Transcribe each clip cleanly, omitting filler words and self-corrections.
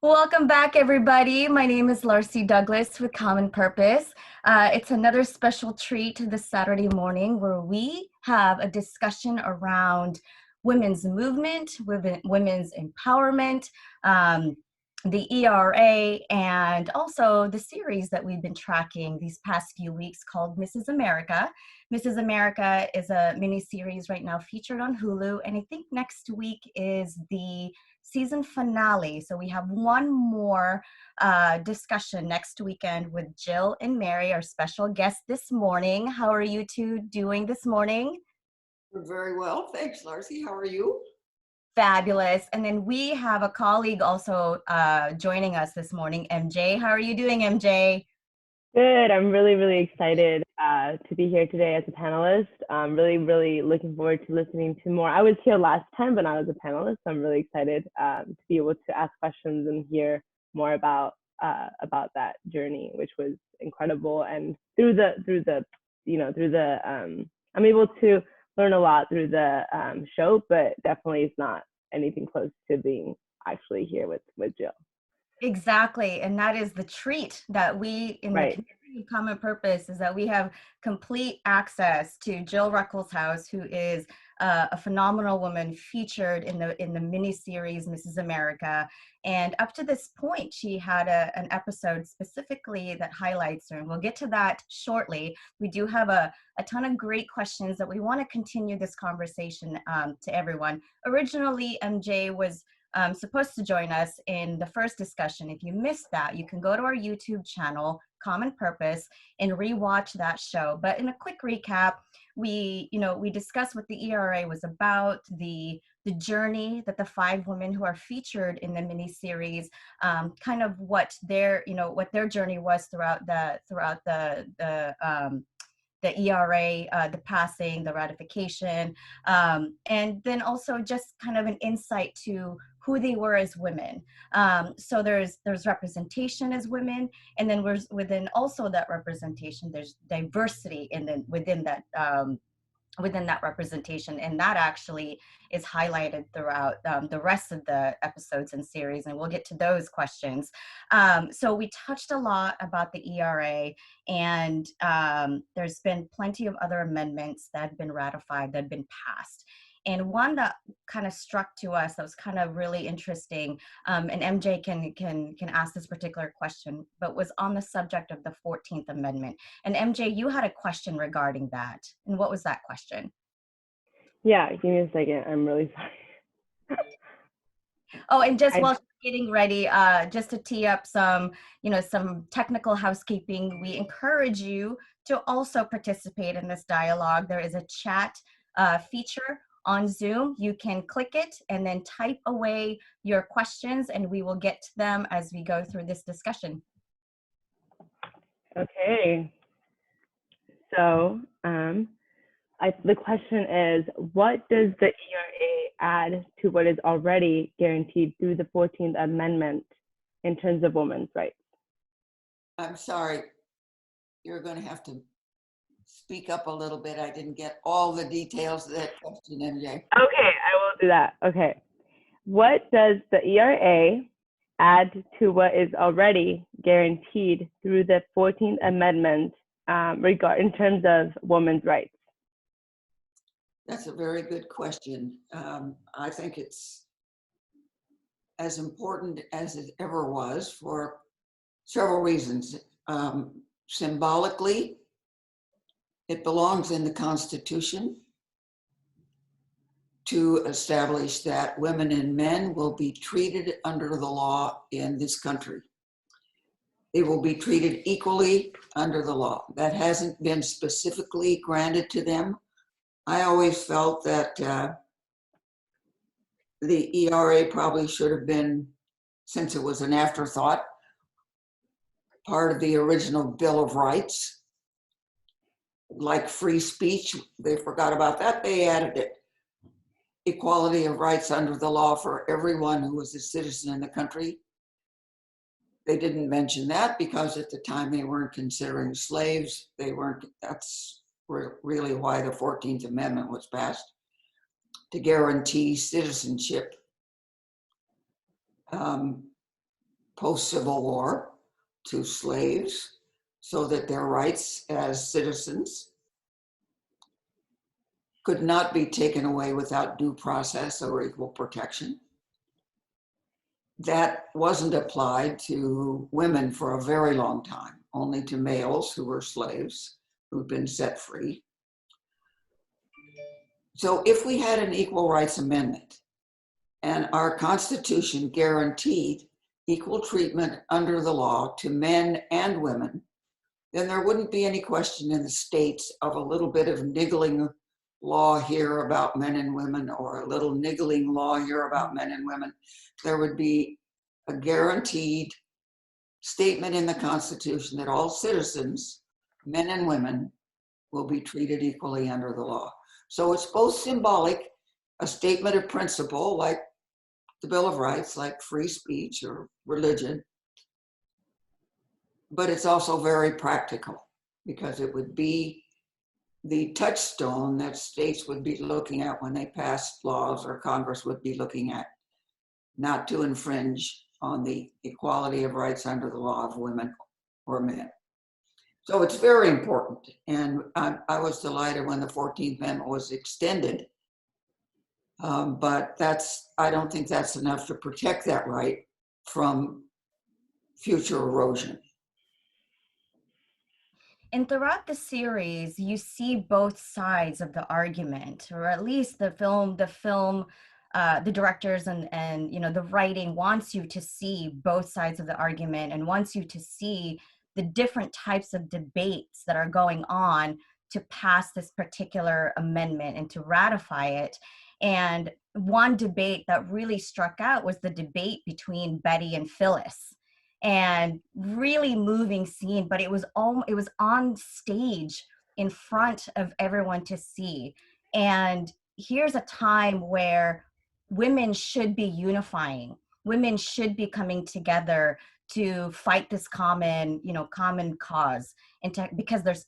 Welcome back, everybody. My name is Larcy Douglas with Common Purpose. It's another special treat this Saturday morning where we have a discussion around women's movement, women's empowerment, the ERA, and also the series that we've been tracking these past few weeks called Mrs. America. Mrs. America is a mini series right now featured on Hulu, and I think next week is the season finale. So we have one more discussion next weekend with Jill and Mary, our special guest this morning. How are you two doing this morning? We're very well. Thanks, Larcy. How are you? Fabulous. And then we have a colleague also joining us this morning, MJ. How are you doing, MJ? Good. I'm really excited to be here today as a panelist. I'm really looking forward to listening to more. I was here last time, but not as a panelist. So I'm really excited to be able to ask questions and hear more about that journey, which was incredible. And I'm able to learn a lot through the show, but definitely it's not anything close to being actually here with Jill. Exactly. And that is the treat that we in the community of Common Purpose is that we have complete access to Jill Ruckelshaus, who is a phenomenal woman featured in the mini series Mrs. America. And up to this point, she had an episode specifically that highlights her. And we'll get to that shortly. We do have a ton of great questions that we want to continue this conversation to everyone. Originally, MJ was supposed to join us in the first discussion. If you missed that, you can go to our YouTube channel, Common Purpose, and rewatch that show. But in a quick recap, we discussed what the ERA was about, the journey that the 5 women who are featured in the miniseries, kind of what their journey was throughout the ERA, the passing, the ratification, and then also just kind of an insight to who they were as women. So there's representation as women, and then within also that representation, there's diversity within that representation, and that actually is highlighted throughout the rest of the episodes and series, and we'll get to those questions. So we touched a lot about the ERA, and there's been plenty of other amendments that have been ratified, that have been passed. And one that kind of struck to us that was kind of really interesting, and MJ can ask this particular question, but was on the subject of the 14th Amendment. And MJ, you had a question regarding that. And what was that question? Yeah, give me a second. I'm really sorry. Oh, and just while getting ready, just to tee up some technical housekeeping, we encourage you to also participate in this dialogue. There is a chat feature on Zoom. You can click it and then type away your questions, and we will get to them as we go through this discussion. Okay. So the question is, what does the ERA add to what is already guaranteed through the 14th Amendment in terms of women's rights? I'm sorry, you're going to have to speak up a little bit. I didn't get all the details of that question, MJ. Okay, I will do that. Okay. What does the ERA add to what is already guaranteed through the 14th Amendment in terms of women's rights? That's a very good question. I think it's as important as it ever was for several reasons. Symbolically, it belongs in the Constitution to establish that women and men will be treated under the law in this country. They will be treated equally under the law. That hasn't been specifically granted to them. I always felt that the ERA probably should have been, since it was an afterthought, part of the original Bill of Rights. Like free speech, they forgot about that, they added it. Equality of rights under the law for everyone who was a citizen in the country. They didn't mention that because at the time they weren't considering slaves. That's really why the 14th Amendment was passed, to guarantee citizenship. post-Civil War to slaves so that their rights as citizens could not be taken away without due process or equal protection. That wasn't applied to women for a very long time, only to males who were slaves who'd been set free. So if we had an Equal Rights Amendment and our Constitution guaranteed equal treatment under the law to men and women, then there wouldn't be any question in the states of a little bit of niggling law here about men and women, or a little niggling law here about men and women. There would be a guaranteed statement in the Constitution that all citizens, men and women, will be treated equally under the law. So it's both symbolic, a statement of principle like the Bill of Rights, like free speech or religion, but it's also very practical because it would be the touchstone that states would be looking at when they pass laws, or Congress would be looking at, not to infringe on the equality of rights under the law of women or men. So it's very important. And I was delighted when the 14th Amendment was extended, but I don't think that's enough to protect that right from future erosion. And throughout the series, you see both sides of the argument, or at least the directors and the writing wants you to see both sides of the argument and wants you to see the different types of debates that are going on to pass this particular amendment and to ratify it. And one debate that really struck out was the debate between Betty and Phyllis. And really moving scene, but it was on stage in front of everyone to see. And here's a time where women should be unifying. Women should be coming together to fight this common cause, and because there's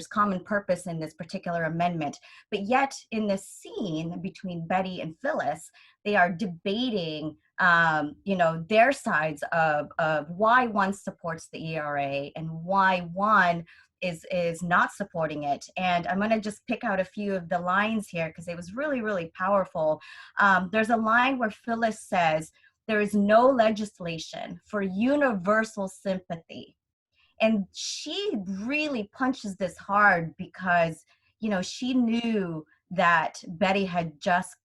common purpose in this particular amendment. But yet in this scene between Betty and Phyllis, they are debating their sides of why one supports the ERA and why one is not supporting it. And I'm going to just pick out a few of the lines here because it was really, really powerful. There's a line where Phyllis says, "There is no legislation for universal sympathy." And she really punches this hard because, she knew that Betty had just,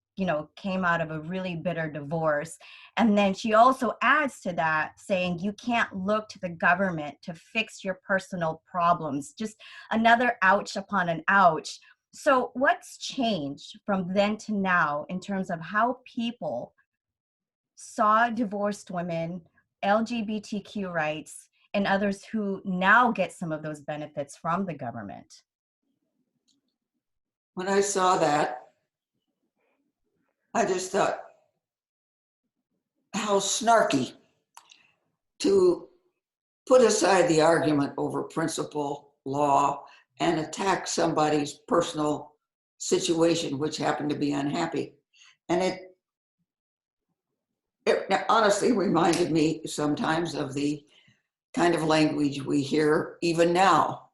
came out of a really bitter divorce. And then she also adds to that saying, you can't look to the government to fix your personal problems. Just another ouch upon an ouch. So what's changed from then to now in terms of how people saw divorced women, LGBTQ rights, and others who now get some of those benefits from the government? When I saw that, I just thought, how snarky to put aside the argument over principle, law, and attack somebody's personal situation, which happened to be unhappy. And it honestly reminded me sometimes of the kind of language we hear even now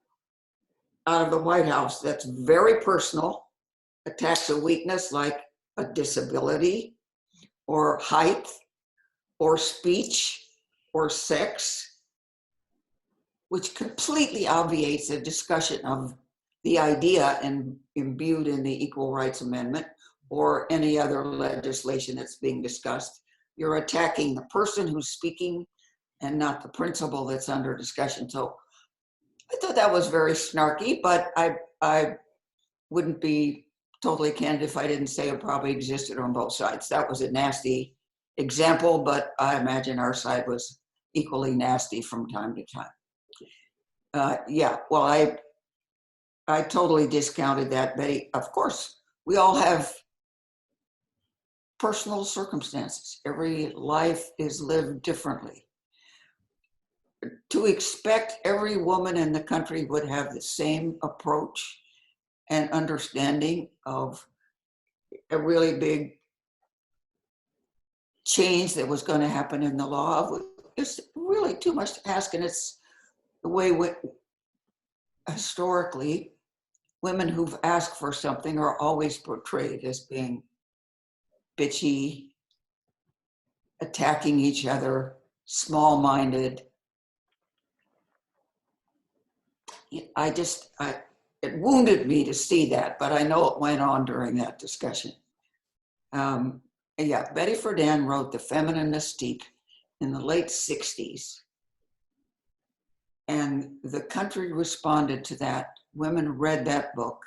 out of the White House that's very personal, attacks a weakness like a disability or height or speech or sex, which completely obviates a discussion of the idea imbued in the Equal Rights Amendment or any other legislation that's being discussed. You're attacking the person who's speaking and not the principle that's under discussion. So I thought that was very snarky, but I wouldn't be totally candid if I didn't say it probably existed on both sides. That was a nasty example, but I imagine our side was equally nasty from time to time. I totally discounted that, Betty. Of course, we all have personal circumstances. Every life is lived differently. To expect every woman in the country would have the same approach and understanding of a really big change that was going to happen in the law it's really too much to ask, and it's the way historically women who've asked for something are always portrayed as being bitchy, attacking each other, small-minded. It wounded me to see that, but I know it went on during that discussion. Yeah, Betty Friedan wrote The Feminine Mystique in the late 60s. And the country responded to that. Women read that book.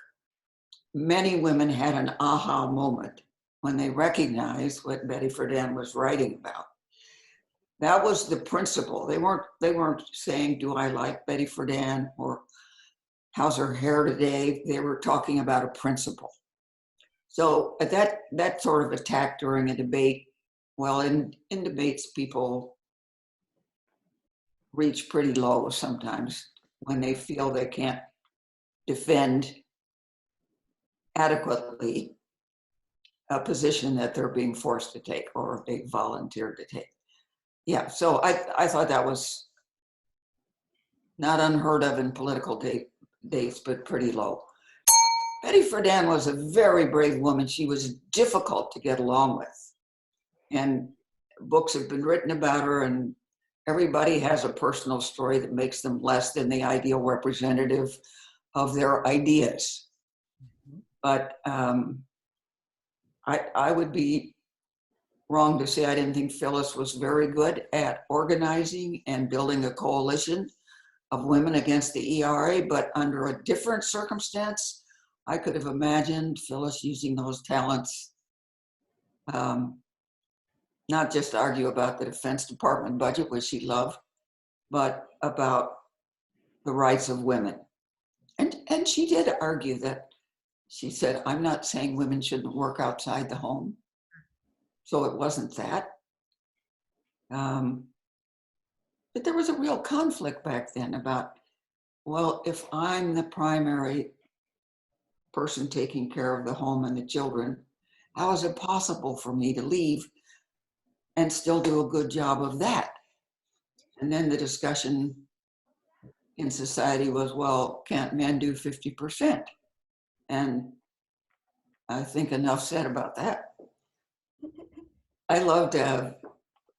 Many women had an aha moment when they recognized what Betty Friedan was writing about. That was the principle. They weren't saying, do I like Betty Friedan or how's her hair today? They were talking about a principle. So that sort of attack during a debate, well, in debates, people reach pretty low sometimes when they feel they can't defend adequately a position that they're being forced to take or they volunteered to take. Yeah, so I thought that was not unheard of in political debates, but pretty low. Betty Friedan was a very brave woman. She was difficult to get along with. And books have been written about her, and everybody has a personal story that makes them less than the ideal representative of their ideas. But I would be wrong to say I didn't think Phyllis was very good at organizing and building a coalition of women against the ERA, but under a different circumstance, I could have imagined Phyllis using those talents, not just to argue about the Defense Department budget, which she loved, but about the rights of women. And she did argue that. She said, I'm not saying women shouldn't work outside the home. So it wasn't that. But there was a real conflict back then about, well, if I'm the primary person taking care of the home and the children, how is it possible for me to leave and still do a good job of that? And then the discussion in society was, well, can't men do 50%? And I think enough said about that. I loved a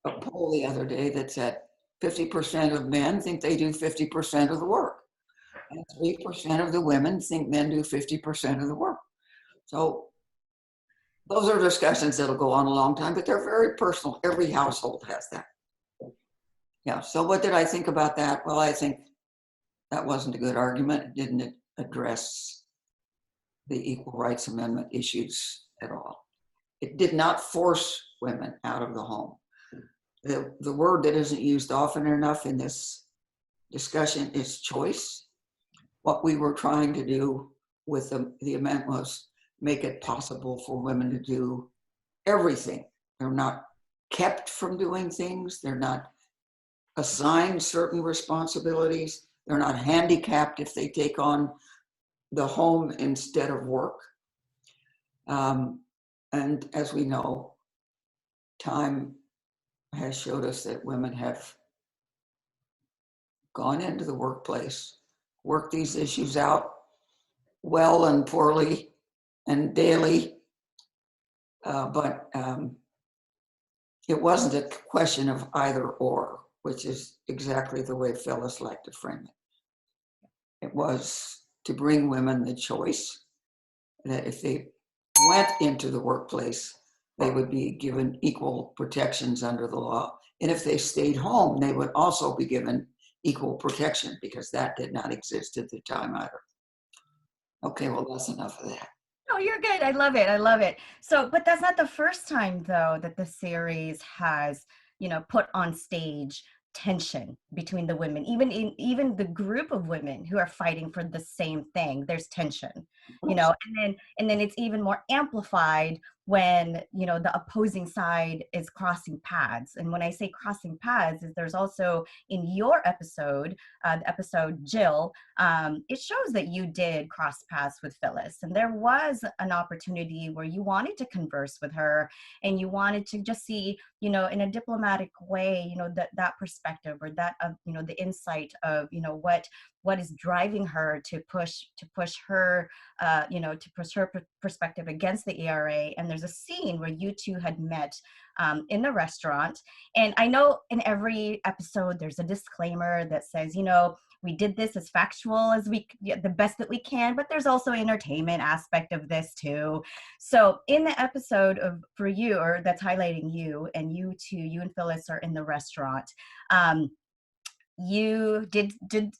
poll the other day that said 50% of men think they do 50% of the work. And 3% of the women think men do 50% of the work. So those are discussions that'll go on a long time, but they're very personal. Every household has that. Yeah, so what did I think about that? Well, I think that wasn't a good argument. It didn't address the Equal Rights Amendment issues at all. It did not force women out of the home. The word that isn't used often enough in this discussion is choice. What we were trying to do with the amendment was make it possible for women to do everything. They're not kept from doing things. They're not assigned certain responsibilities. They're not handicapped if they take on the home instead of work. And as we know, time has showed us that women have gone into the workplace, worked these issues out well and poorly and daily. But it wasn't a question of either or, which is exactly the way Phyllis liked to frame it. It was to bring women the choice that if they went into the workplace, they would be given equal protections under the law. And if they stayed home, they would also be given equal protection because that did not exist at the time either. Okay, well, that's enough of that. Oh, you're good. I love it. I love it. So, but that's not the first time, though, that the series has, put on stage tension between the women. Even the group of women who are fighting for the same thing, there's tension, and then it's even more amplified when, you know, the opposing side is crossing paths. And when I say crossing paths, is there's also in your episode, the episode Jill, it shows that you did cross paths with Phyllis, and there was an opportunity where you wanted to converse with her and you wanted to just see, you know, in a diplomatic way, you know, that perspective, or that of, you know, the insight of, you know, what is driving her to push her, you know, to push her perspective against the ERA. And there's a scene where you two had met in the restaurant. And I know in every episode there's a disclaimer that says, you know, we did this as factual as the best that we can, but there's also entertainment aspect of this too. So in the episode for you, or that's highlighting you, and you two, you and Phyllis are in the restaurant. You did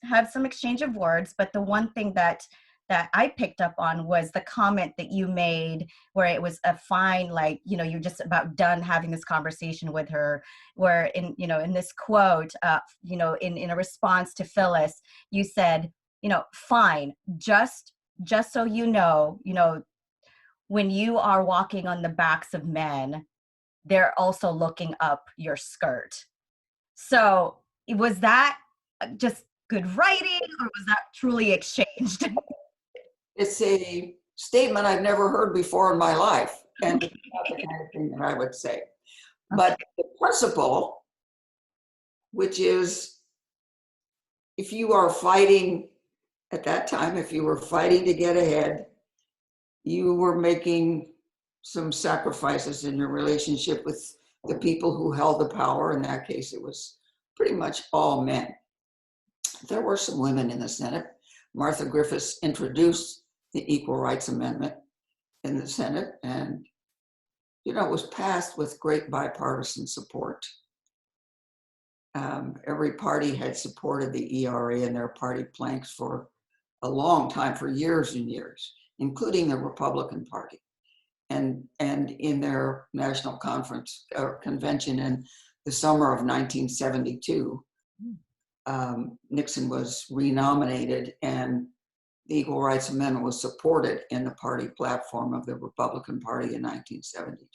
have some exchange of words, but the one thing that I picked up on was the comment that you made where it was a fine, like, you know, you're just about done having this conversation with her, where in, you know, in this quote, you know, in a response to Phyllis, you said, you know, fine, just so you know, when you are walking on the backs of men, they're also looking up your skirt. So was that just good writing, or was that truly exchanged? It's a statement I've never heard before in my life, and it's not the kind of thing that I would say. But the principle, which is, if you are fighting at that time, if you were fighting to get ahead, you were making some sacrifices in your relationship with the people who held the power. In that case, it was pretty much all men. There were some women in the Senate. Martha Griffiths introduced the Equal Rights Amendment in the Senate, and, you know, it was passed with great bipartisan support. Every party had supported the ERA in their party planks for a long time, for years and years, including the Republican Party. And in their national conference or convention in the summer of 1972, Nixon was renominated, and the Equal Rights Amendment was supported in the party platform of the Republican Party in 1972.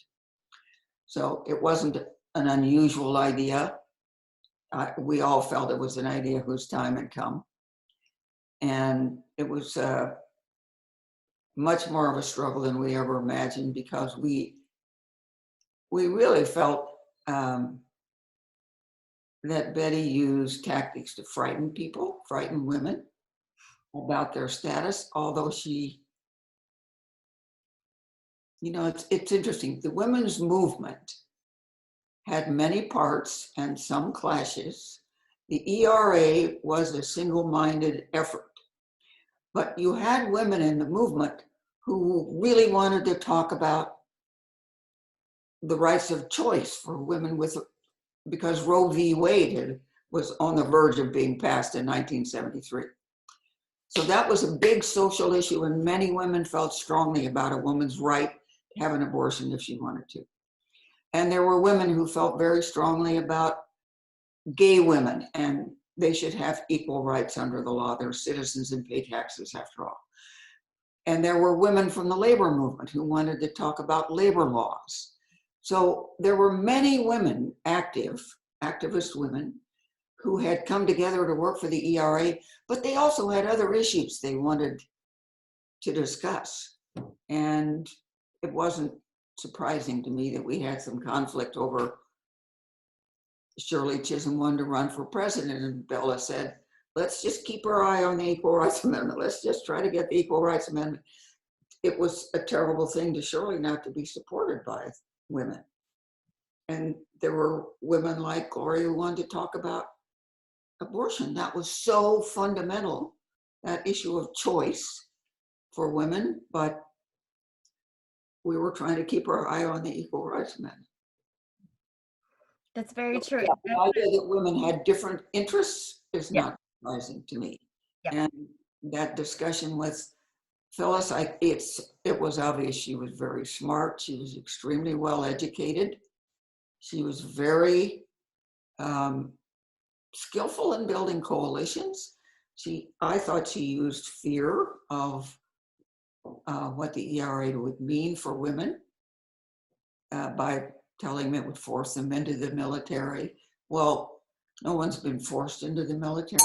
So it wasn't an unusual idea. We all felt it was an idea whose time had come. And it was much more of a struggle than we ever imagined, because we really felt that Betty used tactics to frighten people, frighten women about their status, although she, you know, it's interesting. The women's movement had many parts and some clashes. The ERA was a single-minded effort, but you had women in the movement who really wanted to talk about the rights of choice for women because Roe v. Wade was on the verge of being passed in 1973. So that was a big social issue, and many women felt strongly about a woman's right to have an abortion if she wanted to. And there were women who felt very strongly about gay women, and they should have equal rights under the law. They're citizens and pay taxes after all. And there were women from the labor movement who wanted to talk about labor laws. So there were many women, activist women, who had come together to work for the ERA, but they also had other issues they wanted to discuss. And it wasn't surprising to me that we had some conflict over Shirley Chisholm wanted to run for president, and Bella said, let's just keep our eye on the Equal Rights Amendment. Let's just try to get the Equal Rights Amendment. It was a terrible thing to Shirley not to be supported by women. And there were women like Gloria who wanted to talk about abortion. That was so fundamental, that issue of choice for women, but we were trying to keep our eye on the Equal Rights Amendment. That's very true. Yeah, the idea that women had different interests is not surprising to me. Yeah. And that discussion with Phyllis, it was obvious she was very smart. She was extremely well educated. She was very skillful in building coalitions. I thought she used fear of what the ERA would mean for women by telling them it would force them into the military. Well, no one's been forced into the military.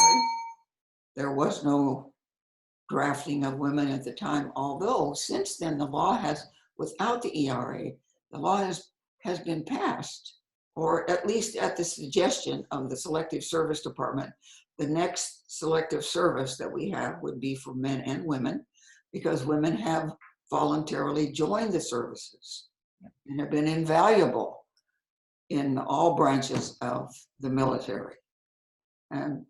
There was no drafting of women at the time, although since then the law has, without the ERA, the law has been passed, or at least at the suggestion of the Selective Service Department. The next selective service that we have would be for men and women, because women have voluntarily joined the services and have been invaluable in all branches of the military. And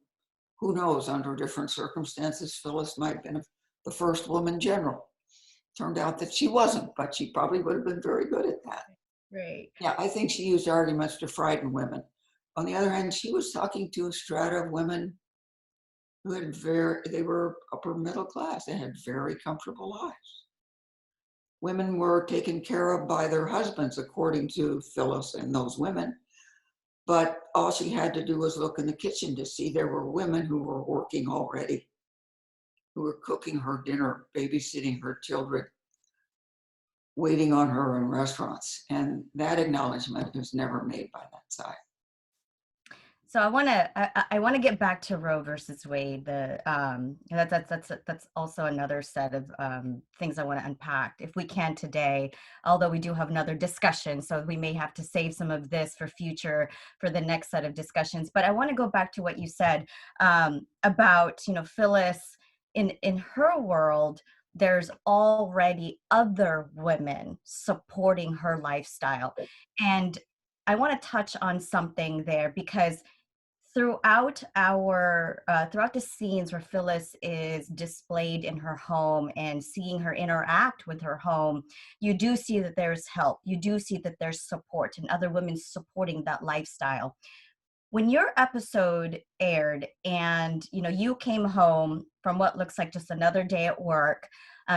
who knows, under different circumstances, Phyllis might have been the first woman general. Turned out that she wasn't, but she probably would have been very good at that. Right. Yeah, I think she used arguments to frighten women. On the other hand, she was talking to a strata of women who had they were upper middle class. They had very comfortable lives. Women were taken care of by their husbands, according to Phyllis and those women. But all she had to do was look in the kitchen to see there were women who were working already, who were cooking her dinner, babysitting her children, waiting on her in restaurants. And that acknowledgement is never made by that side. So I want to get back to Roe versus Wade. That's also another set of things I want to unpack if we can today. Although we do have another discussion, so we may have to save some of this for the next set of discussions. But I want to go back to what you said about Phyllis in her world. There's already other women supporting her lifestyle, and I want to touch on something there because throughout the scenes where Phyllis is displayed in her home and seeing her interact with her home, you do see that there's help. You do see that there's support and other women supporting that lifestyle. When your episode aired and you came home from what looks like just another day at work,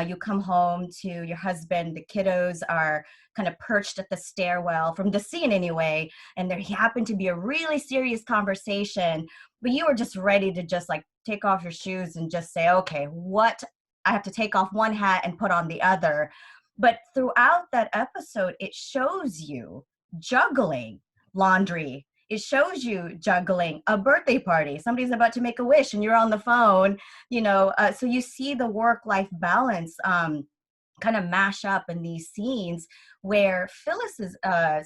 you come home to your husband, the kiddos are kind of perched at the stairwell from the scene anyway, and there happened to be a really serious conversation, but you were just ready to just like take off your shoes and just say, okay, I have to take off one hat and put on the other. But throughout that episode, it shows you juggling laundry. It shows you juggling a birthday party. Somebody's about to make a wish and you're on the phone, so you see the work-life balance kind of mash up in these scenes where Phyllis's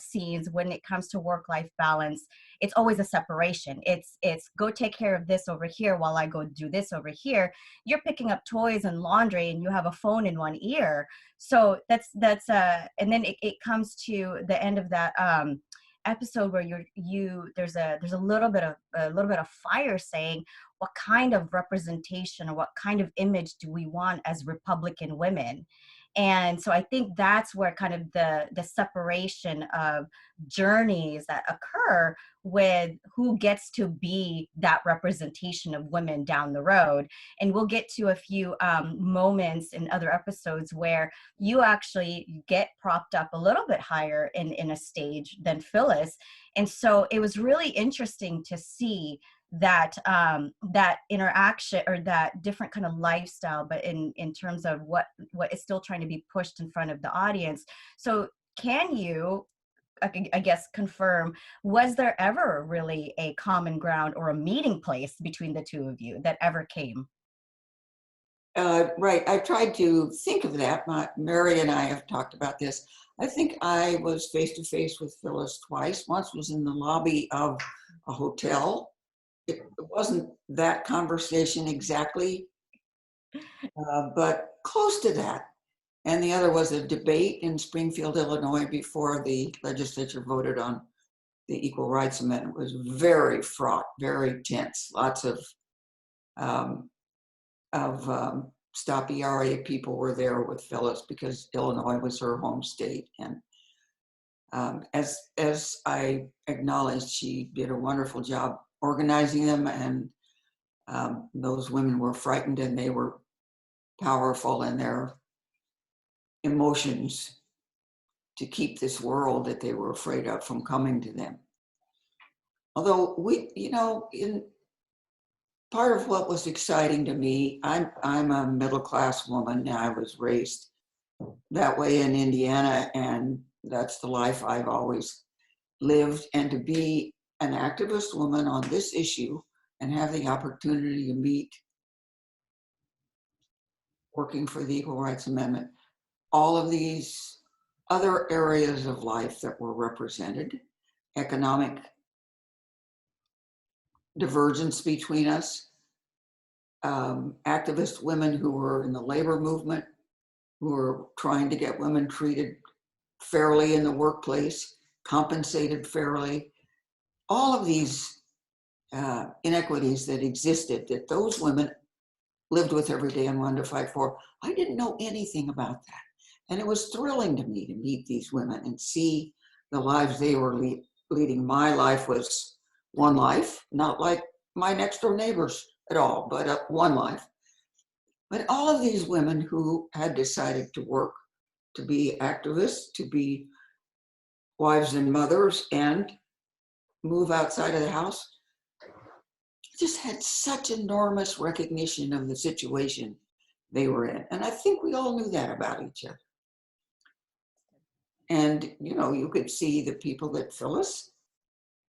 scenes, when it comes to work-life balance, it's always a separation. It's go take care of this over here while I go do this over here. You're picking up toys and laundry and you have a phone in one ear. So that's and then it comes to the end of that episode where there's a little bit of fire saying, what kind of representation or what kind of image do we want as Republican women? And so I think that's where kind of the separation of journeys that occur with who gets to be that representation of women down the road. And we'll get to a few moments in other episodes where you actually get propped up a little bit higher in a stage than Phyllis. And so it was really interesting to see that interaction or that different kind of lifestyle, but in terms of what is still trying to be pushed in front of the audience. So can you, I guess, confirm, was there ever really a common ground or a meeting place between the two of you that ever came? Right, I tried to think of that. Mary and I have talked about this. I think I was face to face with Phyllis twice. Once was in the lobby of a hotel. It wasn't that conversation exactly, but close to that. And the other was a debate in Springfield, Illinois, before the legislature voted on the Equal Rights Amendment. It was very fraught, very tense. Lots of Stop ERA people were there with Phyllis because Illinois was her home state. And as I acknowledged, she did a wonderful job organizing them, and those women were frightened and they were powerful in their emotions to keep this world that they were afraid of from coming to them. Although in part of what was exciting to me, I'm a middle-class woman. I was raised that way in Indiana, and That's the life I've always lived. And to be an activist woman on this issue and have the opportunity to meet, working for the Equal Rights Amendment, all of these other areas of life that were represented, economic divergence between us, activist women who were in the labor movement, who were trying to get women treated fairly in the workplace, compensated fairly, all of these inequities that existed that those women lived with every day and wanted to fight for. I didn't know anything about that. And it was thrilling to me to meet these women and see the lives they were leading. My life was one life, not like my next door neighbors at all, but one life. But all of these women who had decided to work, to be activists, to be wives and mothers, and move outside of the house, just had such enormous recognition of the situation they were in. And I think we all knew that about each other. And, you know, you could see the people that Phyllis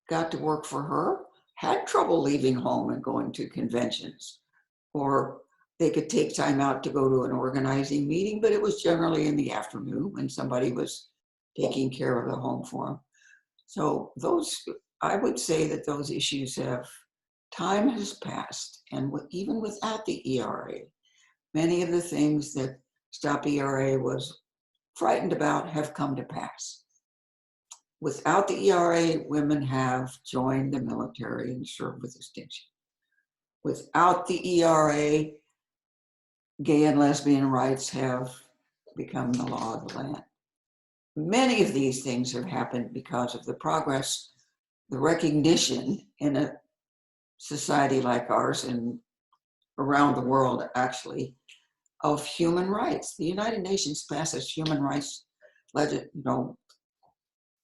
got to work for her had trouble leaving home and going to conventions, or they could take time out to go to an organizing meeting, but it was generally in the afternoon when somebody was taking care of the home for them. So those, I would say that those issues time has passed, and even without the ERA, many of the things that Stop ERA was frightened about have come to pass. Without the ERA, women have joined the military and served with distinction. Without the ERA, gay and lesbian rights have become the law of the land. Many of these things have happened because of the progress, the recognition in a society like ours and around the world, actually, of human rights. The United Nations passes human rights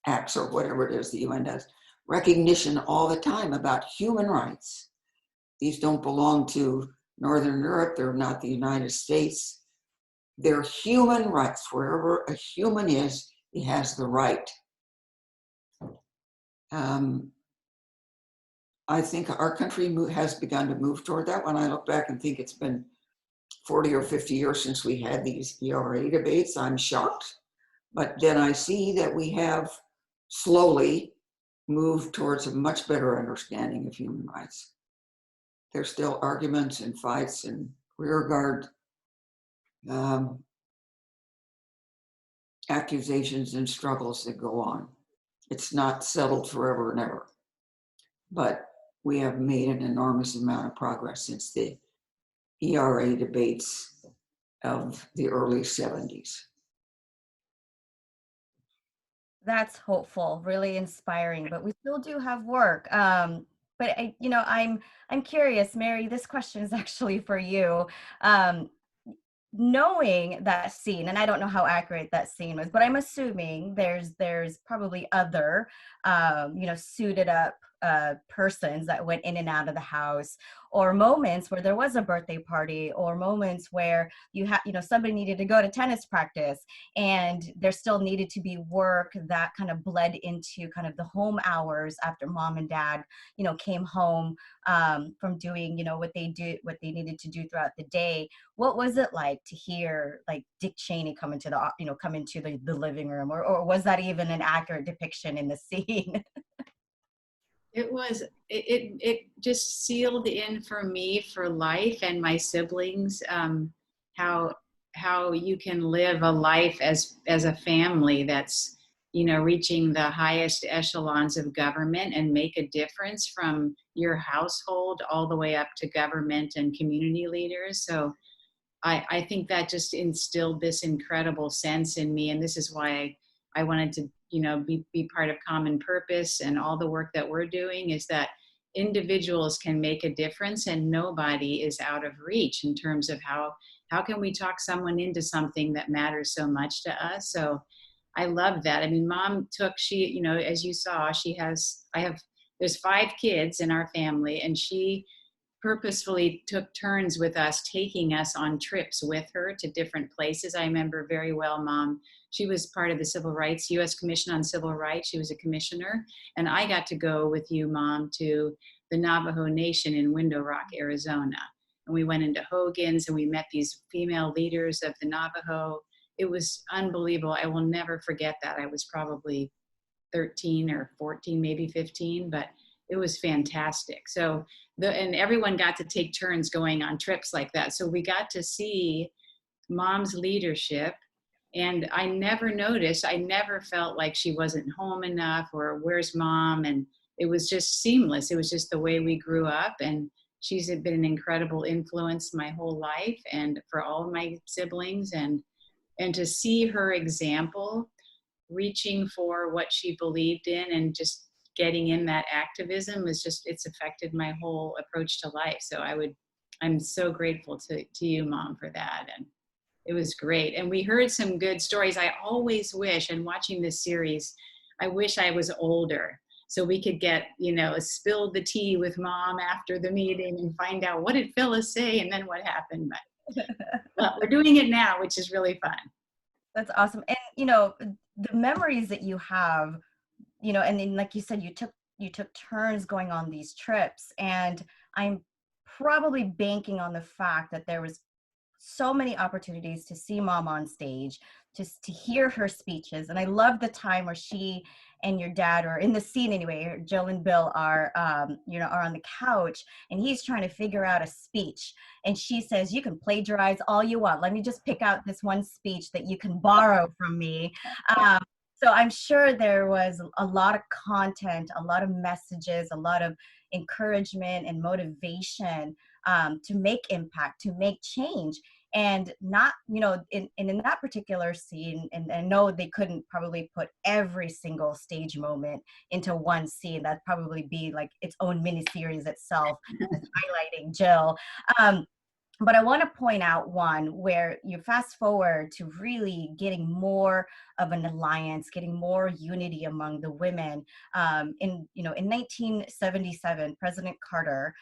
acts or whatever it is the UN does, recognition all the time about human rights. These don't belong to Northern Europe. They're not the United States. They're human rights. Wherever a human is, he has the right. I think our country has begun to move toward that. When I look back and think it's been 40 or 50 years since we had these ERA debates, I'm shocked. But then I see that we have slowly moved towards a much better understanding of human rights. There's still arguments and fights and rearguard accusations and struggles that go on. It's not settled forever and ever. But we have made an enormous amount of progress since the ERA debates of the early 70s. That's hopeful, really inspiring, but we still do have work. But I'm curious, Mary, this question is actually for you. Knowing that scene, and I don't know how accurate that scene was, but I'm assuming there's probably other, suited up persons that went in and out of the house, or moments where there was a birthday party, or moments where somebody needed to go to tennis practice, and there still needed to be work that kind of bled into kind of the home hours after mom and dad, came home from doing, what they needed to do throughout the day. What was it like to hear like Dick Cheney come into the living room, or was that even an accurate depiction in the scene? It just sealed in for me for life and my siblings, how you can live a life as a family that's, reaching the highest echelons of government and make a difference from your household all the way up to government and community leaders. So I think that just instilled this incredible sense in me. And this is why I wanted to, be part of Common Purpose, and all the work that we're doing is that individuals can make a difference and nobody is out of reach in terms of how can we talk someone into something that matters so much to us. So I love that. I mean, mom as you saw, there's 5 kids in our family, and she purposefully took turns with us, taking us on trips with her to different places. I remember very well, Mom, she was part of the Civil Rights, U.S. Commission on Civil Rights. She was a commissioner. And I got to go with you, Mom, to the Navajo Nation in Window Rock, Arizona. And we went into Hogan's and we met these female leaders of the Navajo. It was unbelievable. I will never forget that. I was probably 13 or 14, maybe 15, but it was fantastic. So and everyone got to take turns going on trips like that. So we got to see Mom's leadership. And I never noticed, I never felt like she wasn't home enough or where's Mom? And it was just seamless. It was just the way we grew up. And she's been an incredible influence my whole life and for all of my siblings. And to see her example, reaching for what she believed in and just getting in that activism is just, it's affected my whole approach to life. So I'm so grateful to you, Mom, for that. And it was great. And we heard some good stories. I always wish, and watching this series, I wish I was older so we could get, spilled the tea with Mom after the meeting and find out what did Phyllis say and then what happened. But well, we're doing it now, which is really fun. That's awesome. And, the memories that you have, and then like you said, you took turns going on these trips, and I'm probably banking on the fact that there was so many opportunities to see Mom on stage, just to hear her speeches. And I love the time where she and your dad, or in the scene anyway, Jill and Bill are on the couch and he's trying to figure out a speech. And she says, you can plagiarize all you want. Let me just pick out this one speech that you can borrow from me. So I'm sure there was a lot of content, a lot of messages, a lot of encouragement and motivation to make impact, to make change. And not, in that particular scene, and I know they couldn't probably put every single stage moment into one scene. That'd probably be like its own miniseries itself, highlighting Jill. But I want to point out one where you fast forward to really getting more of an alliance, getting more unity among the women. In 1977, President Carter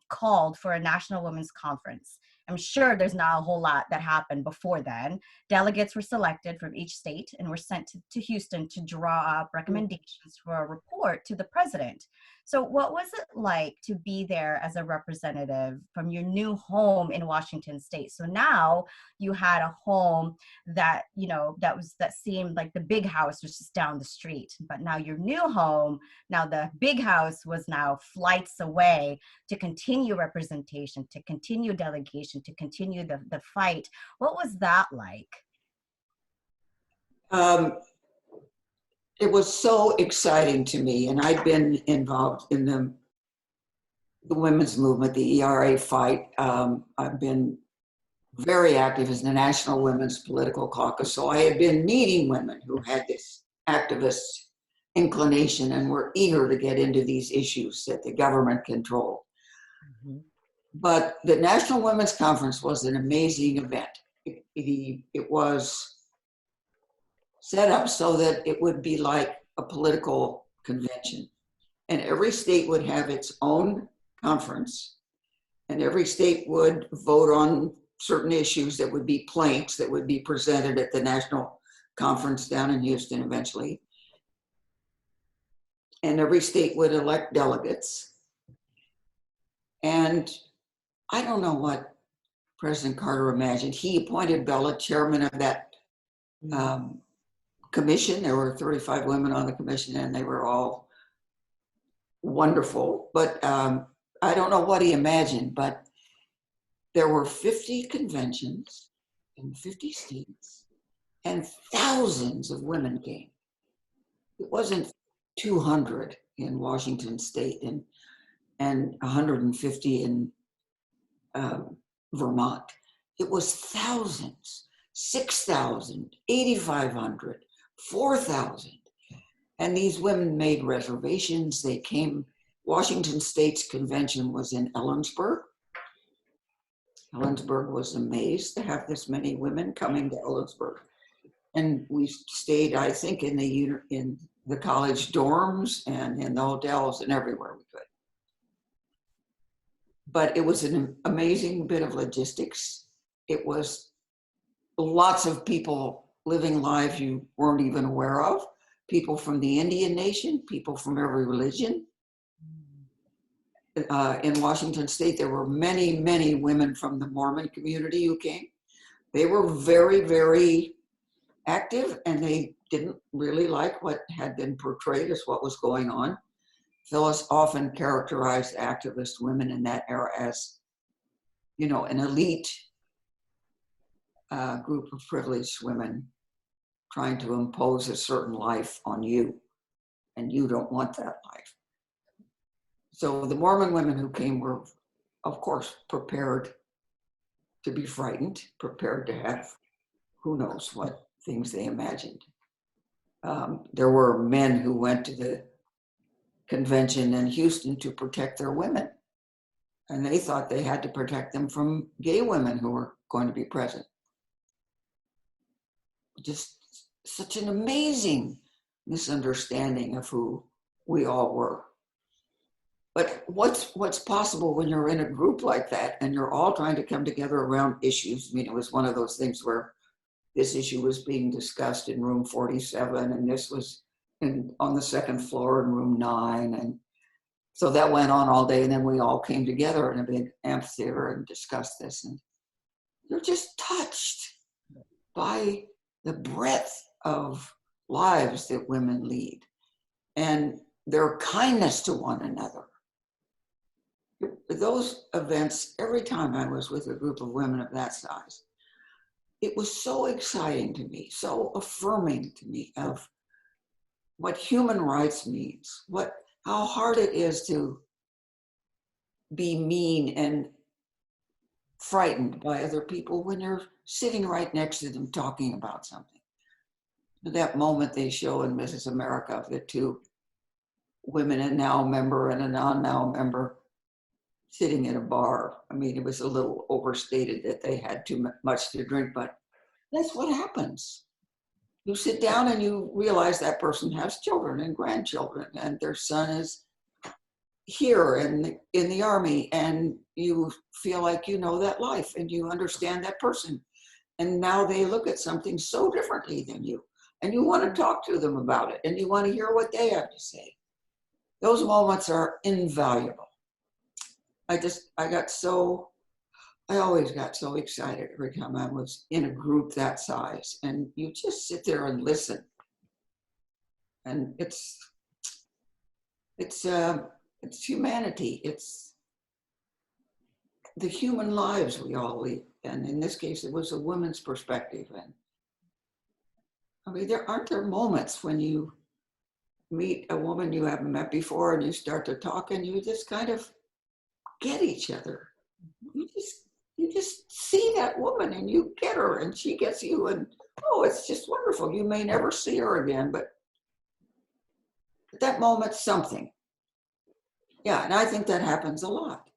called for a National Women's Conference. I'm sure there's not a whole lot that happened before then. Delegates were selected from each state and were sent to Houston to draw up recommendations for a report to the president. So what was it like to be there as a representative from your new home in Washington State? So now you had a home that, that seemed like the big house was just down the street. But now your new home, now the big house was now flights away to continue representation, to continue delegation, to continue the fight. What was that like? It was so exciting to me, and I'd been involved in the women's movement, the ERA fight. I've been very active as the National Women's Political Caucus, so I had been meeting women who had this activist inclination and were eager to get into these issues that the government controlled. Mm-hmm. But the National Women's Conference was an amazing event. It was set up so that it would be like a political convention. And every state would have its own conference, and every state would vote on certain issues that would be planks that would be presented at the national conference down in Houston eventually. And every state would elect delegates. And I don't know what President Carter imagined. He appointed Bella chairman of that commission. There were 35 women on the commission, and they were all wonderful. But I don't know what he imagined, but there were 50 conventions in 50 states, and thousands of women came. It wasn't 200 in Washington State and 150 in Vermont. It was thousands, 6,000, 8,500. 4,000. And these women made reservations. They came. Washington State's convention was in Ellensburg. Ellensburg was amazed to have this many women coming to Ellensburg. And we stayed, I think, in the college dorms and in the hotels and everywhere we could. but it was an amazing bit of logistics. It was lots of people living lives you weren't even aware of, people from the Indian nation, people from every religion. In Washington State, there were many, many women from the Mormon community who came. They were very, very active, and they didn't really like what had been portrayed as what was going on. Phyllis often characterized activist women in that era as, you know, an elite group of privileged women trying to impose a certain life on you, and you don't want that life. So the Mormon women who came were, of course, prepared to be frightened, prepared to have who knows what things they imagined. There were men who went to the convention in Houston to protect their women, and they thought they had to protect them from gay women who were going to be present. Just such an amazing misunderstanding of who we all were. But what's possible when you're in a group like that and you're all trying to come together around issues? I mean, it was one of those things where this issue was being discussed in room 47, and this was on the second floor in room 9. And so that went on all day, and then we all came together in a big amphitheater and discussed this. And you're just touched by the breadth of lives that women lead and their kindness to one another. Those events, every time I was with a group of women of that size, it was so exciting to me, so affirming to me of what human rights means, how hard it is to be mean and frightened by other people when you're sitting right next to them talking about something. That moment they show in Mrs. America of the two women, a now member and a non-now member, sitting in a bar. I mean, it was a little overstated that they had too much to drink, but that's what happens. You sit down and you realize that person has children and grandchildren, and their son is here in the Army, and you feel like you know that life and you understand that person. And now they look at something so differently than you, and you want to talk to them about it, and you want to hear what they have to say. Those moments are invaluable. I always got so excited every time I was in a group that size, and you just sit there and listen. And it's humanity. It's the human lives we all lead. And in this case, it was a woman's perspective. And I mean, aren't there moments when you meet a woman you haven't met before and you start to talk and you just kind of get each other. You just see that woman and you get her and she gets you, and oh, it's just wonderful. You may never see her again, but at that moment, something. Yeah, and I think that happens a lot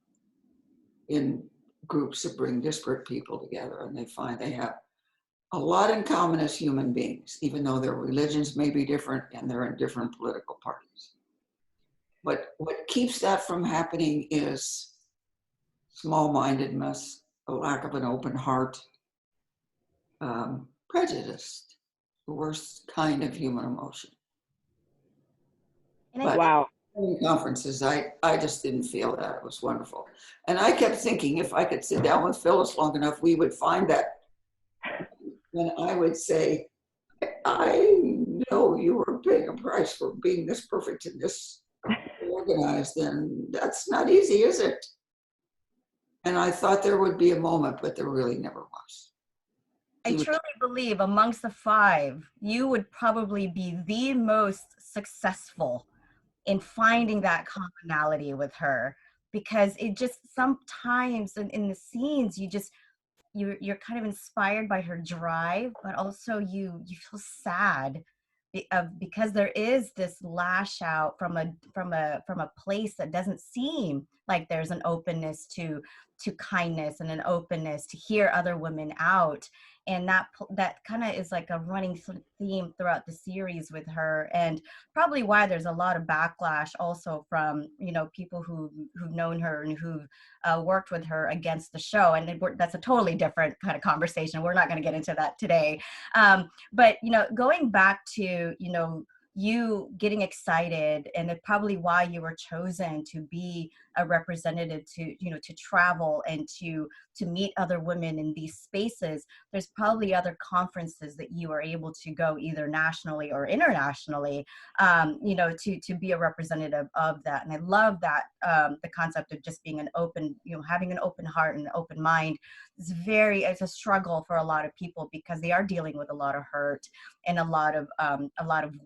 in groups that bring disparate people together, and they find they have a lot in common as human beings, even though their religions may be different and they're in different political parties. But what keeps that from happening is small-mindedness, a lack of an open heart, prejudice, the worst kind of human emotion. And But Wow. in conferences, I just didn't feel that. It was wonderful. And I kept thinking if I could sit down with Phyllis long enough, we would find that when I would say, I know you were paying a price for being this perfect and this organized, and that's not easy, is it? And I thought there would be a moment, but there really never was. I truly believe amongst the 5, you would probably be the most successful in finding that commonality with her, because it just sometimes in the scenes you're kind of inspired by her drive, but also you feel sad because there is this lash out from a place that doesn't seem like there's an openness to kindness and an openness to hear other women out. And that kind of is like a running theme throughout the series with her, and probably why there's a lot of backlash also from, you know, people who've known her and who've worked with her against the show. And that's a totally different kind of conversation. We're not going to get into that today. But, you know, going back to, you know, you getting excited, and it's probably why you were chosen to be a representative, to, you know, to travel and to meet other women in these spaces. There's probably other conferences that you are able to go either nationally or internationally, you know, to be a representative of that. And I love that, the concept of just being an open, you know, having an open heart and an open mind is it's a struggle for a lot of people, because they are dealing with a lot of hurt and a lot of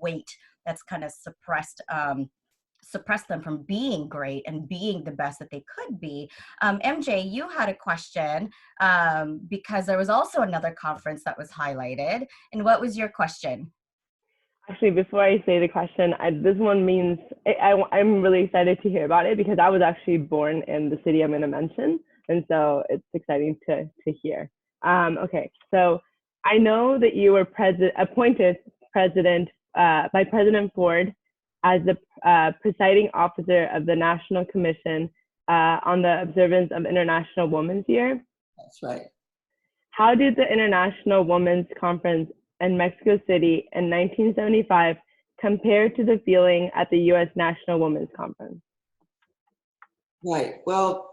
weight that's kind of suppressed them from being great and being the best that they could be. MJ, you had a question, because there was also another conference that was highlighted. And what was your question? Actually, before I say the question, this one means I'm really excited to hear about it, because I was actually born in the city I'm going to mention. And so it's exciting to hear. Okay, so I know that you were appointed president by President Ford as the presiding officer of the National Commission on the Observance of International Women's Year. That's right. How did the International Women's Conference in Mexico City in 1975 compare to the feeling at the U.S. National Women's Conference? Right. Well,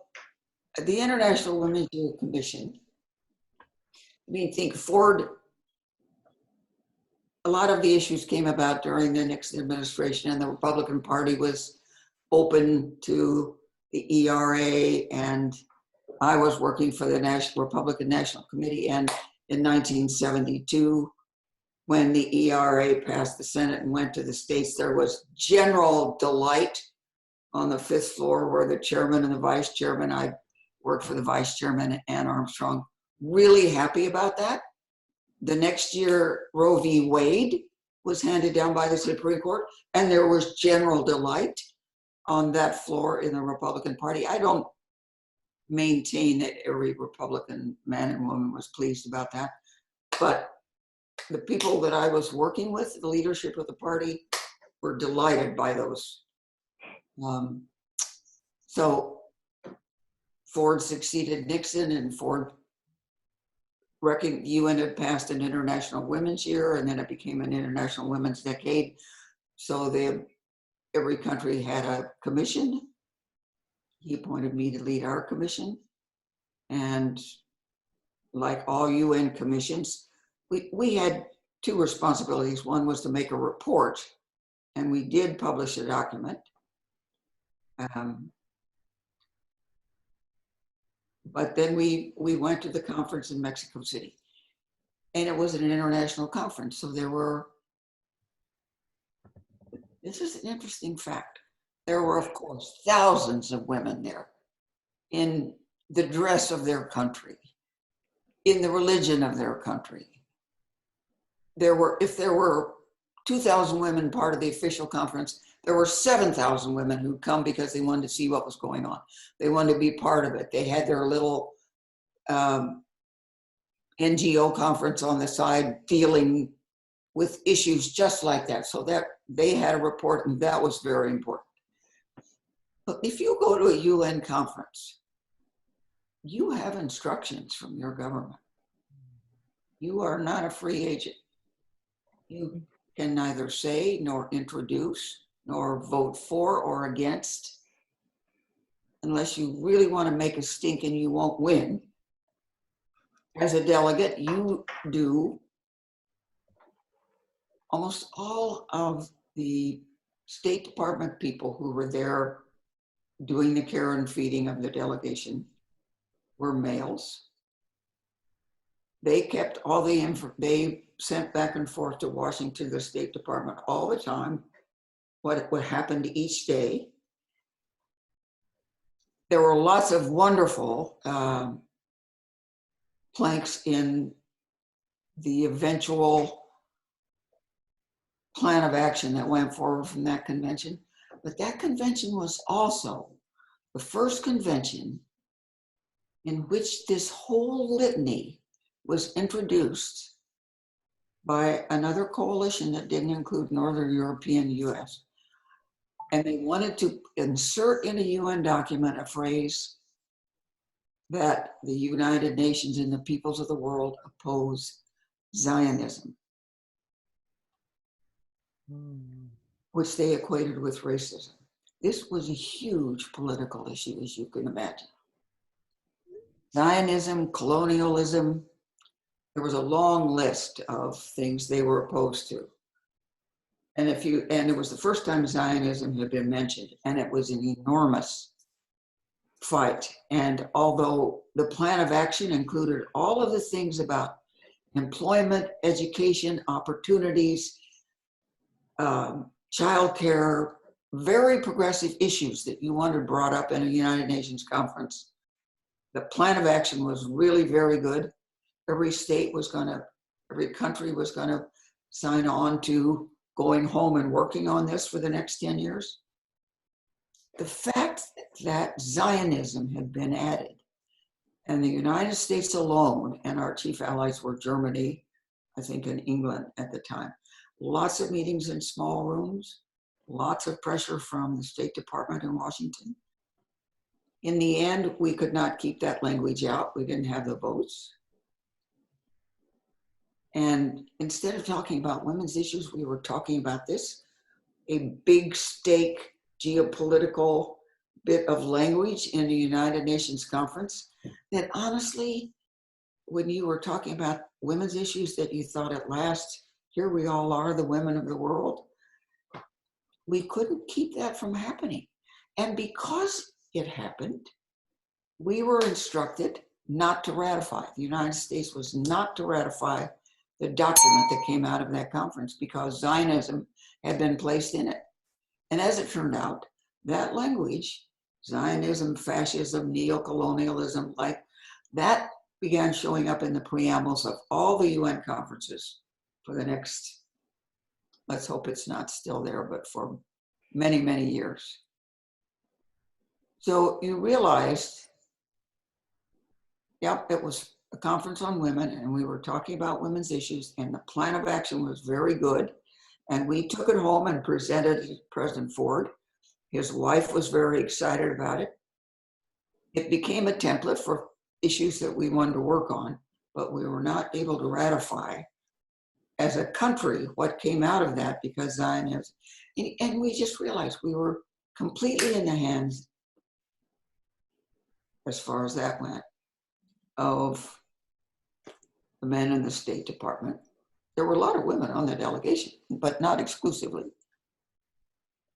the International Women's Year Commission, I mean, think Ford, a lot of the issues came about during the Nixon administration, and the Republican Party was open to the ERA, and I was working for the Republican National Committee. And in 1972, when the ERA passed the Senate and went to the states, there was general delight on the fifth floor where the chairman and the vice chairman, I worked for the vice chairman, Ann Armstrong, really happy about that. The next year, Roe v. Wade was handed down by the Supreme Court, and there was general delight on that floor in the Republican Party. I don't maintain that every Republican man and woman was pleased about that, but the people that I was working with, the leadership of the party, were delighted by those. So Ford succeeded Nixon, and the UN had passed an International Women's Year, and then it became an International Women's Decade. So every country had a commission. He appointed me to lead our commission. And like all UN commissions, we had two responsibilities. One was to make a report, and we did publish a document. But then we went to the conference in Mexico City, and it was an international conference. So this is an interesting fact. There were, of course, thousands of women there in the dress of their country, in the religion of their country. If there were 2,000 women part of the official conference, there were 7,000 women who'd come because they wanted to see what was going on. They wanted to be part of it. They had their little NGO conference on the side dealing with issues just like that. So that they had a report, and that was very important. But if you go to a UN conference, you have instructions from your government. You are not a free agent. You can neither say nor introduce nor vote for or against, unless you really want to make a stink and you won't win. As a delegate, you do almost all of the State Department people who were there doing the care and feeding of the delegation were males. They kept all the info, they sent back and forth to Washington, the State Department, all the time, what happened each day. There were lots of wonderful planks in the eventual plan of action that went forward from that convention. But that convention was also the first convention in which this whole litany was introduced by another coalition that didn't include Northern European US. And they wanted to insert in a UN document a phrase that the United Nations and the peoples of the world oppose Zionism, which they equated with racism. This was a huge political issue, as you can imagine. Zionism, colonialism, there was a long list of things they were opposed to. And it was the first time Zionism had been mentioned, and it was an enormous fight. And although the plan of action included all of the things about employment, education, opportunities, childcare, very progressive issues that you wanted brought up in a United Nations conference, the plan of action was really very good. Every country was gonna sign on to going home and working on this for the next 10 years. The fact that Zionism had been added, and the United States alone, and our chief allies were Germany, I think, and England at the time, lots of meetings in small rooms, lots of pressure from the State Department in Washington. In the end, we could not keep that language out. We didn't have the votes. And instead of talking about women's issues, we were talking about this, a big stake geopolitical bit of language in the United Nations conference that honestly, when you were talking about women's issues that you thought at last, here we all are, the women of the world, we couldn't keep that from happening. And because it happened, we were instructed not to ratify. The United States was not to ratify the document that came out of that conference because Zionism had been placed in it. And as it turned out, that language, Zionism, fascism, neocolonialism, like that began showing up in the preambles of all the UN conferences for the next, let's hope it's not still there, but for many, many years. So you realized, yep, it was a conference on women and we were talking about women's issues and the plan of action was very good. And we took it home and presented it to President Ford. His wife was very excited about it. It became a template for issues that we wanted to work on, but we were not able to ratify as a country what came out of that because Zionism, and we just realized we were completely in the hands, as far as that went, of the men in the State Department. There were a lot of women on the delegation, but not exclusively.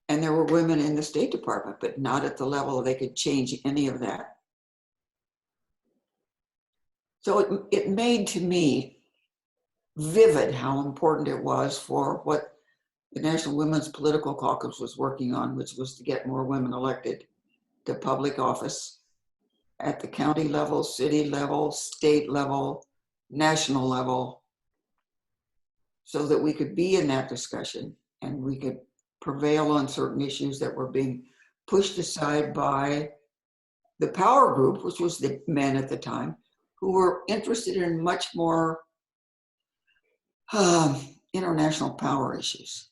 And there were women in the State Department, but not at the level they could change any of that. So it made to me vivid how important it was for what the National Women's Political Caucus was working on, which was to get more women elected to public office at the county level, city level, state level, national level, so that we could be in that discussion and we could prevail on certain issues that were being pushed aside by the power group, which was the men at the time, who were interested in much more international power issues.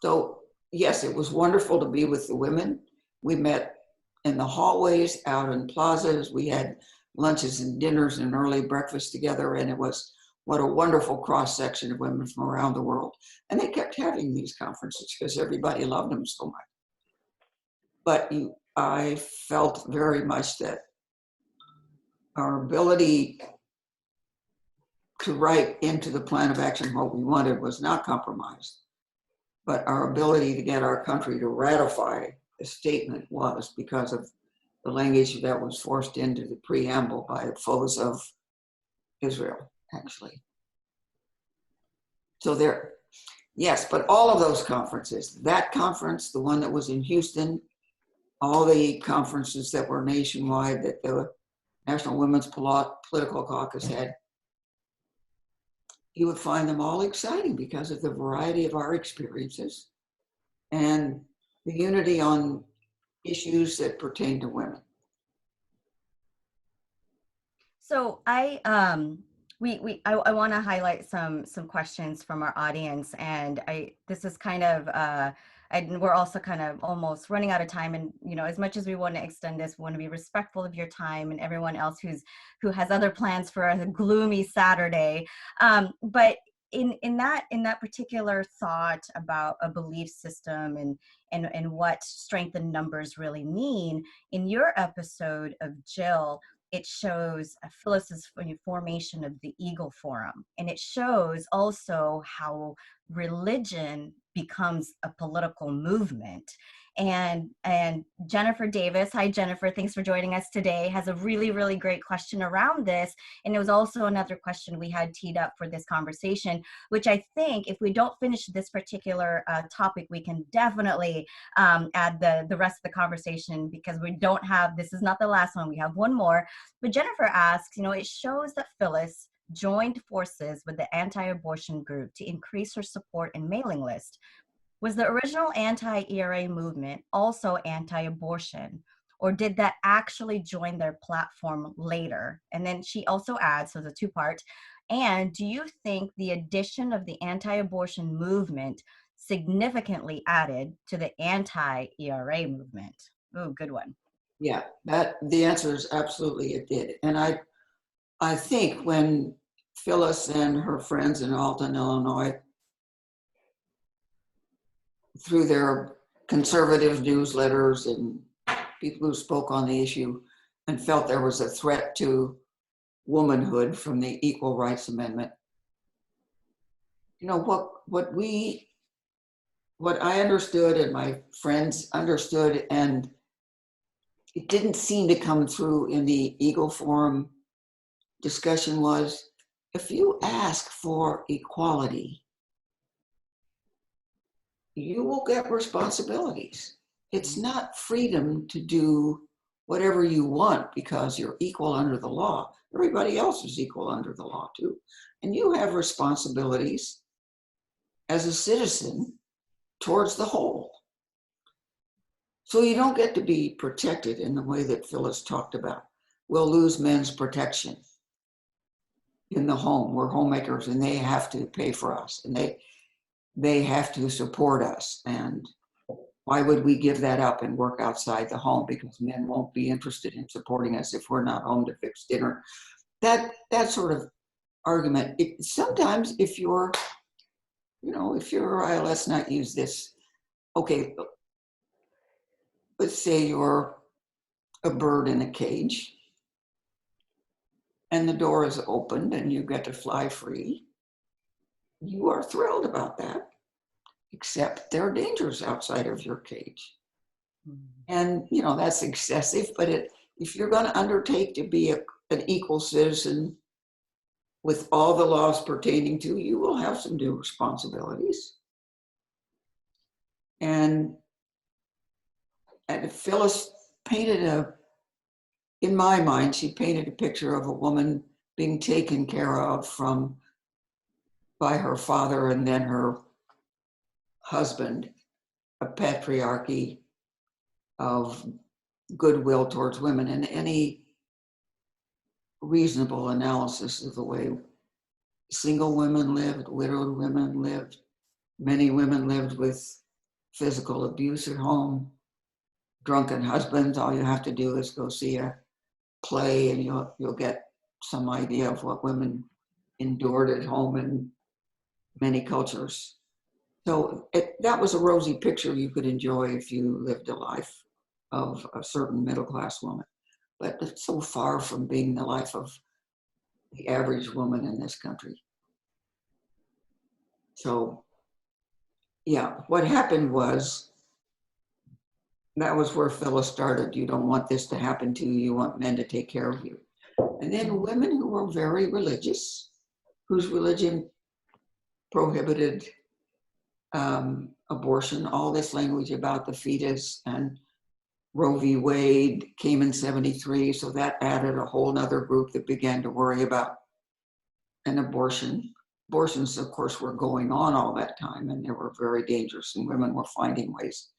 So yes, it was wonderful to be with the women. We met in the hallways, out in plazas. We had lunches and dinners and early breakfast together, and it was what a wonderful cross-section of women from around the world. And they kept having these conferences because everybody loved them so much. But I felt very much that our ability to write into the plan of action what we wanted was not compromised, but our ability to get our country to ratify the statement was, because of the language that was forced into the preamble by the foes of Israel, actually. So there, yes, but all of those conferences, that conference, the one that was in Houston, all the conferences that were nationwide that the National Women's Political Caucus had, you would find them all exciting because of the variety of our experiences and the unity on issues that pertain to women. So I want to highlight some questions from our audience, and this is kind of and we're also kind of almost running out of time, and as much as we want to extend this, we want to be respectful of your time and everyone else who has other plans for a gloomy Saturday. But in that particular thought about a belief system and what strength in numbers really mean, in your episode of Jill, it shows Phyllis's formation of the Eagle Forum. And it shows also how religion becomes a political movement. And Jennifer Davis, hi Jennifer, thanks for joining us today, has a really, really great question around this. And it was also another question we had teed up for this conversation, which I think if we don't finish this particular topic, we can definitely add the rest of the conversation, because this is not the last one, we have one more. But Jennifer asks, it shows that Phyllis joined forces with the anti-abortion group to increase her support and mailing list. Was the original anti-ERA movement also anti-abortion, or did that actually join their platform later? And then she also adds, so it's a two-part, and do you think the addition of the anti-abortion movement significantly added to the anti-ERA movement? Oh, good one. Yeah, the answer is absolutely it did. And I think when Phyllis and her friends in Alton, Illinois, through their conservative newsletters and people who spoke on the issue and felt there was a threat to womanhood from the Equal Rights Amendment, what I understood and my friends understood, and it didn't seem to come through in the Eagle Forum discussion, was if you ask for equality, you will get responsibilities. It's not freedom to do whatever you want because you're equal under the law. Everybody else is equal under the law too. And you have responsibilities as a citizen towards the whole. So you don't get to be protected in the way that Phyllis talked about. We'll lose men's protection in the home. We're homemakers and they have to pay for us and they have to support us. And why would we give that up and work outside the home? Because men won't be interested in supporting us if we're not home to fix dinner. That sort of argument. Sometimes if you're, let's not use this. Okay, let's say you're a bird in a cage and the door is opened and you get to fly free. You are thrilled about that, except there are dangers outside of your cage. And, that's excessive, but if you're going to undertake to be an equal citizen with all the laws pertaining to you, will have some new responsibilities. And Phyllis painted in my mind, she painted a picture of a woman being taken care of by her father and then her husband, a patriarchy of goodwill towards women. And any reasonable analysis of the way single women lived, widowed women lived, many women lived with physical abuse at home, drunken husbands, all you have to do is go see a play and you'll get some idea of what women endured at home in many cultures. So that was a rosy picture you could enjoy if you lived a life of a certain middle-class woman. But it's so far from being the life of the average woman in this country. So, yeah, what happened was, that was where Phyllis started. You don't want this to happen to you. You want men to take care of you. And then women who were very religious, whose religion prohibited abortion, all this language about the fetus, and Roe v. Wade came in 73. So that added a whole nother group that began to worry about an abortion. Abortions, of course, were going on all that time and they were very dangerous and women were finding ways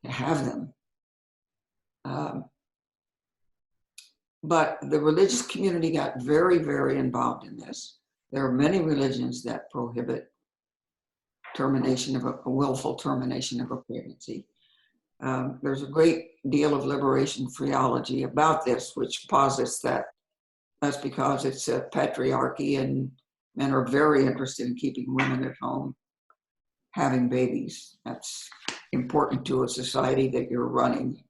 to have them. But the religious community got very, very involved in this. There are many religions that prohibit termination of a willful termination of a pregnancy. There's a great deal of liberation theology about this, which posits that that's because it's a patriarchy and men are very interested in keeping women at home having babies. That's important to a society that you're running.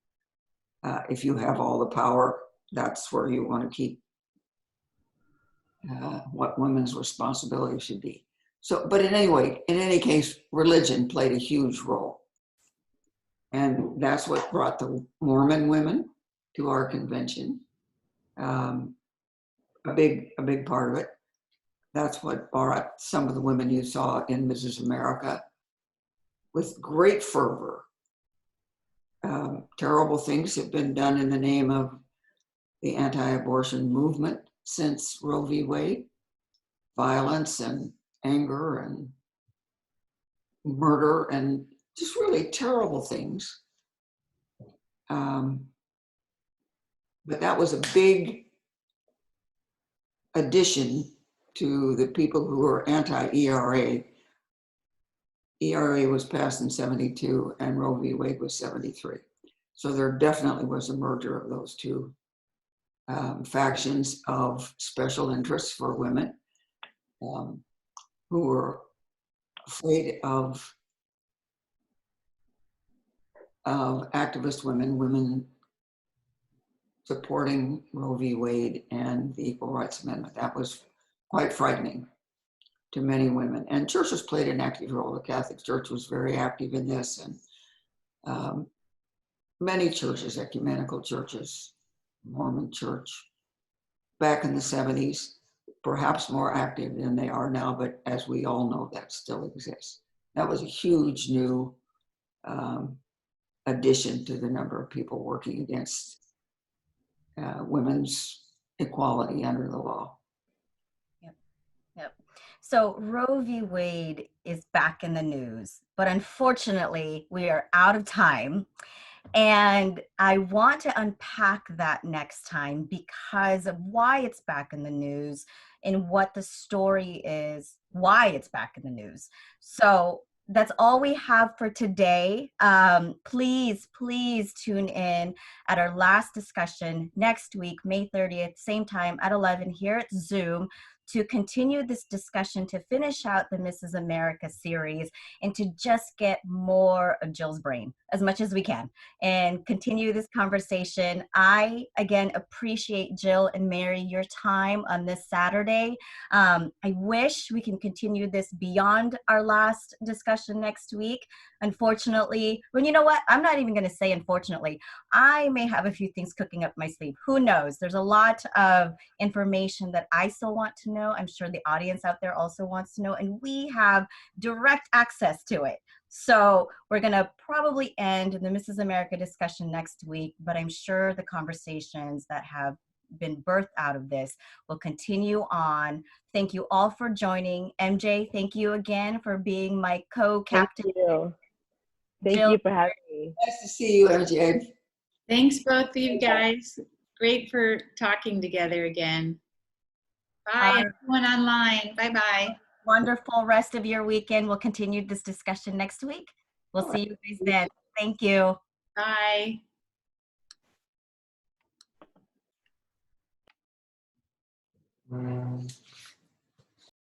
If you have all the power, that's where you want to keep what women's responsibility should be. So, but in any case, religion played a huge role. And that's what brought the Mormon women to our convention. A big part of it. That's what brought some of the women you saw in Mrs. America with great fervor. Terrible things have been done in the name of the anti-abortion movement since Roe v. Wade. Violence and anger and murder and just really terrible things. But that was a big addition to the people who were anti-ERA. ERA was passed in 72 and Roe v. Wade was 73. So there definitely was a merger of those two factions of special interests for women who were afraid of activist women supporting Roe v. Wade and the Equal Rights Amendment. That was quite frightening to many women. And churches played an active role. The Catholic Church was very active in this, and many churches, ecumenical churches, Mormon Church, back in the 70s, perhaps more active than they are now, but as we all know, that still exists. That was a huge new addition to the number of people working against women's equality under the law. Yep. So Roe v. Wade is back in the news, but unfortunately we are out of time. And I want to unpack that next time because of why it's back in the news and what the story is, why it's back in the news. So that's all we have for today. Please tune in at our last discussion next week, May 30th, same time at 11 here at Zoom, to continue this discussion, to finish out the Mrs. America series, and to just get more of Jill's brain as much as we can and continue this conversation. I, again, appreciate Jill and Mary, your time on this Saturday. I wish we can continue this beyond our last discussion next week. Unfortunately, well, you know what? I'm not even going to say unfortunately. I may have a few things cooking up my sleeve. Who knows? There's a lot of information that I still want to know. I'm sure the audience out there also wants to know, and we have direct access to it. So we're going to probably end the Mrs. America discussion next week, but I'm sure the conversations that have been birthed out of this will continue on. Thank you all for joining. MJ, thank you again for being my co-captain. Thank you. Thank Jill, you for having me. Nice to see you, MJ. Thanks, both of you guys. Great for talking together again. Bye, everyone online. Bye-bye. Wonderful rest of your weekend. We'll continue this discussion next week. We'll see you guys then. Thank you. Bye.